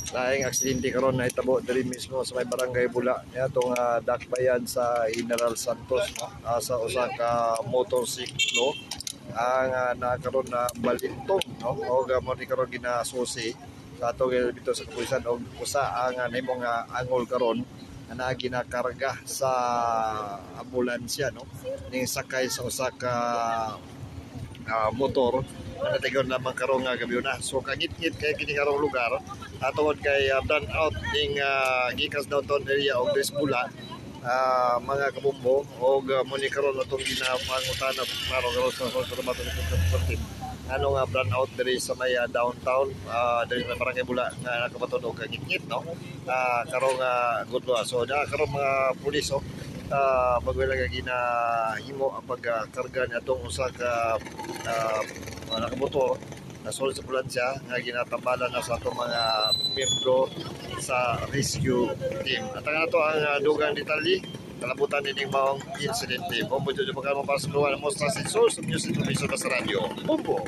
laing aksidente karon na hitabo diri mismo sa may barangay Bula atong dakbayan sa General Santos, no? Sa usa ka motorsiklo ang nakaroon na balintong, no? O mo ni karon ginasusi sa atong dito sa kapulisan og usa ang nimong angol karon na ginakarga sa ambulansya, no? Ning sakay sa usa ka motor na natigon lamang karong gabi na. So kangit-ngit kay kini karong lugar atungod kay burn out ning gikas downtown area og Bula, mga kabumbo og muni karon atong ginapangutan karon sa trabaho ng ano nga burn out diri sa may downtown, diri sa barangay Bula nga nakabaton og kangit-ngit, no? Karong gudlo. So karong mga pulis pagwala nga ginahimo ang pagkarga nitong usa ka nakamotor na sulod sa ambulansya nga ginatambalan na sa atong mga miyembro sa rescue team. At ang ato ang dugang detalye kalabutan nining maong insidente. Bumbo dito pagkaroon para sa luwan mo sa source of news information sa radyo. Bumbo!